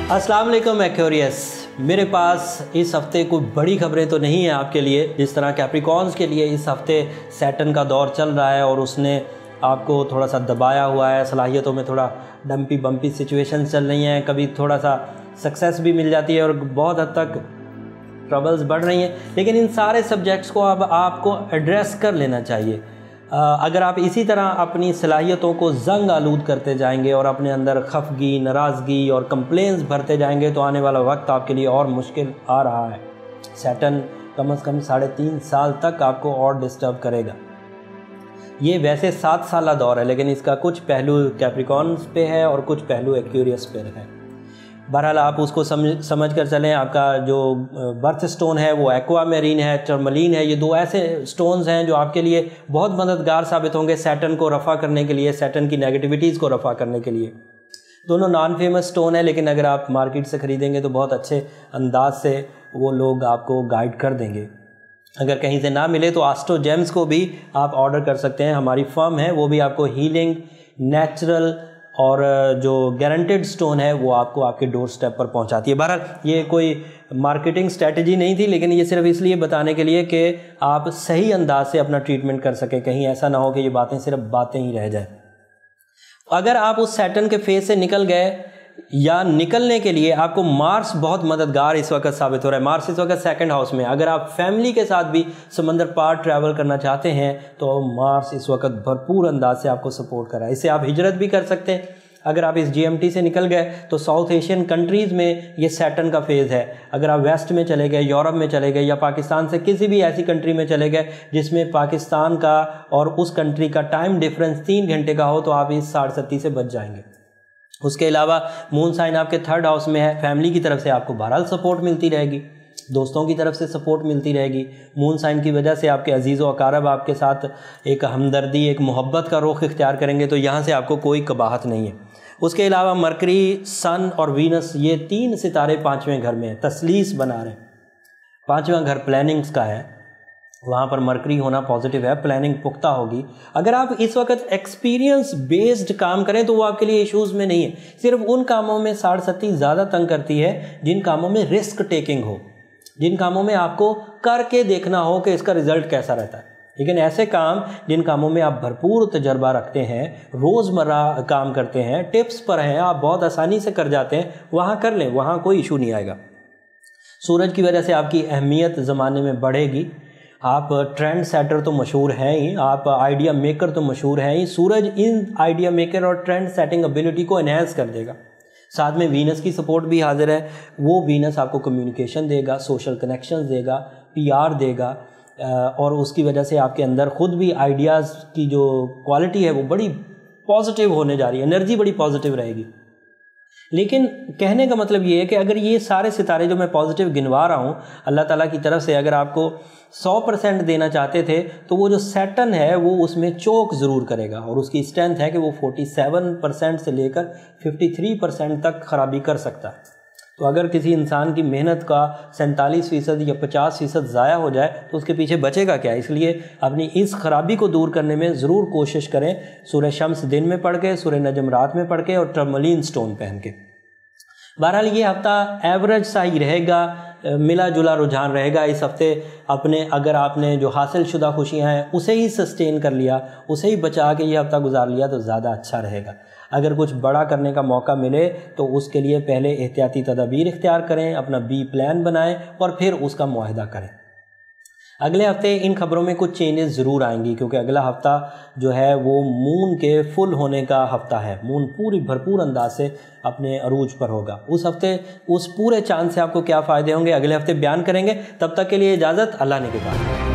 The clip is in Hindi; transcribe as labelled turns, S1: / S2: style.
S1: अस्सलाम वालेकुम एक्वेरियस। मेरे पास इस हफ्ते कोई बड़ी खबरें तो नहीं है आपके लिए। जिस तरह कैप्रिकॉर्न्स के लिए इस हफ्ते सैटर्न का दौर चल रहा है और उसने आपको थोड़ा सा दबाया हुआ है, सलाहियतों में थोड़ा डम्पी बम्पी सिचुएशन चल रही हैं, कभी थोड़ा सा सक्सेस भी मिल जाती है और बहुत हद तक ट्रबल्स बढ़ रही हैं। लेकिन इन सारे सब्जेक्ट्स को अब आपको एड्रेस कर लेना चाहिए। अगर आप इसी तरह अपनी सलाहियतों को जंग आलूद करते जाएंगे और अपने अंदर खफगी, नाराज़गी और कंप्लेंट्स भरते जाएंगे तो आने वाला वक्त आपके लिए और मुश्किल आ रहा है। सैटर्न कम से कम 3.5 साल तक आपको और डिस्टर्ब करेगा। ये वैसे 7 साला दौर है, लेकिन इसका कुछ पहलू कैप्रिकॉर्न्स पे है और कुछ पहलू एक्वेरियस पे है। बहरहाल आप उसको समझ कर चलें। आपका जो बर्थ स्टोन है वो एक्वा मेरीन है, टर्मलीन है। ये दो ऐसे स्टोन्स हैं जो आपके लिए बहुत मददगार साबित होंगे सैटर्न को रफ़ा करने के लिए, सैटर्न की नेगेटिविटीज़ को रफ़ा करने के लिए। दोनों नॉन फेमस स्टोन है, लेकिन अगर आप मार्केट से ख़रीदेंगे तो बहुत अच्छे अंदाज से वो लोग आपको गाइड कर देंगे। अगर कहीं से ना मिले तो एस्ट्रोजेम्स को भी आप ऑर्डर कर सकते हैं। हमारी फर्म है, वो भी आपको हीलिंग, नेचुरल और जो गारंटेड स्टोन है वो आपको आपके डोर स्टेप पर पहुंचाती है। बहरहाल ये कोई मार्केटिंग स्ट्रेटजी नहीं थी, लेकिन ये सिर्फ इसलिए बताने के लिए कि आप सही अंदाज से अपना ट्रीटमेंट कर सकें। कहीं ऐसा ना हो कि ये बातें सिर्फ बातें ही रह जाए। अगर आप उस सैटर्न के फेज से निकल गए या निकलने के लिए आपको मार्स बहुत मददगार इस वक्त साबित हो रहा है। मार्स इस वक्त 2nd हाउस में। अगर आप फैमिली के साथ भी समंदर पार ट्रैवल करना चाहते हैं तो मार्स इस वक्त भरपूर अंदाज से आपको सपोर्ट कर रहा है। इससे आप हिजरत भी कर सकते हैं। अगर आप इस GMT से निकल गए तो साउथ एशियन कंट्रीज़ में ये सैटर्न का फेज़ है। अगर आप वेस्ट में चले गए, यूरोप में चले गए या पाकिस्तान से किसी भी ऐसी कंट्री में चले गए जिसमें पाकिस्तान का और उस कंट्री का टाइम डिफरेंस 3 घंटे का हो, तो आप इस 7:30 से बच जाएंगे। उसके अलावा मून साइन आपके 3rd हाउस में है। फैमिली की तरफ से आपको बहरहाल सपोर्ट मिलती रहेगी, दोस्तों की तरफ से सपोर्ट मिलती रहेगी। मून साइन की वजह से आपके अजीज़ व अकारब आपके साथ एक हमदर्दी, एक मोहब्बत का रुख इख्तियार करेंगे, तो यहाँ से आपको कोई कबाहत नहीं है। उसके अलावा मरकरी, सन और वीनस, ये 3 सितारे 5वें घर में हैं, तसलीस बना रहे हैं। 5वां घर प्लानिंग्स का है, वहाँ पर मरकरी होना पॉजिटिव है, प्लानिंग पुख्ता होगी। अगर आप इस वक्त एक्सपीरियंस बेस्ड काम करें तो वो आपके लिए इश्यूज़ में नहीं है। सिर्फ उन कामों में 7:30 ज़्यादा तंग करती है जिन कामों में रिस्क टेकिंग हो, जिन कामों में आपको करके देखना हो कि इसका रिजल्ट कैसा रहता है। लेकिन ऐसे काम जिन कामों में आप भरपूर तजर्बा रखते हैं, रोज़मर्रा काम करते हैं, टिप्स पर हैं, आप बहुत आसानी से कर जाते हैं, वहाँ कर लें, वहाँ कोई इशू नहीं आएगा। सूरज की वजह से आपकी अहमियत ज़माने में बढ़ेगी। आप ट्रेंड सेटर तो मशहूर हैं ही, आप आइडिया मेकर तो मशहूर हैं ही। सूरज इन आइडिया मेकर और ट्रेंड सेटिंग एबिलिटी को एनहेंस कर देगा। साथ में वीनस की सपोर्ट भी हाजिर है। वो वीनस आपको कम्युनिकेशन देगा, सोशल कनेक्शंस देगा, PR देगा, और उसकी वजह से आपके अंदर ख़ुद भी आइडियाज़ की जो क्वालिटी है वो बड़ी पॉजिटिव होने जा रही है, एनर्जी बड़ी पॉजिटिव रहेगी। लेकिन कहने का मतलब ये है कि अगर ये सारे सितारे जो मैं पॉजिटिव गिनवा रहा हूँ अल्लाह ताला की तरफ से, अगर आपको 100% देना चाहते थे तो वो जो सैटर्न है वो उसमें चोक ज़रूर करेगा। और उसकी स्ट्रेंथ है कि वो 47% से लेकर 53% तक खराबी कर सकता है। तो अगर किसी इंसान की मेहनत का 47% या 50% ज़ाया हो जाए तो उसके पीछे बचेगा क्या। इसलिए अपनी इस खराबी को दूर करने में ज़रूर कोशिश करें। सूरह शम्स दिन में पढ़ के, सूरह नजम रात में पढ़ के और टर्मलीन स्टोन पहन के। बहरहाल ये हफ्ता एवरेज सा ही रहेगा, मिला जुला रुझान रहेगा इस हफ्ते। अगर आपने जो हासिल शुदा खुशियाँ हैं उसे ही सस्टेन कर लिया, उसे ही बचा के ये हफ्ता गुजार लिया तो ज़्यादा अच्छा रहेगा। अगर कुछ बड़ा करने का मौका मिले तो उसके लिए पहले एहतियाती तदाबीर इख्तियार करें, अपना B प्लान बनाएं और फिर उसका मुआहिदा करें। अगले हफ्ते इन खबरों में कुछ चेंजेस ज़रूर आएंगी, क्योंकि अगला हफ्ता जो है वो मून के फुल होने का हफ्ता है। मून पूरी भरपूर अंदाज से अपने अरूज पर होगा। उस हफ्ते उस पूरे चांद से आपको क्या फ़ायदे होंगे अगले हफ्ते बयान करेंगे। तब तक के लिए इजाज़त, अल्लाह ने के बाद।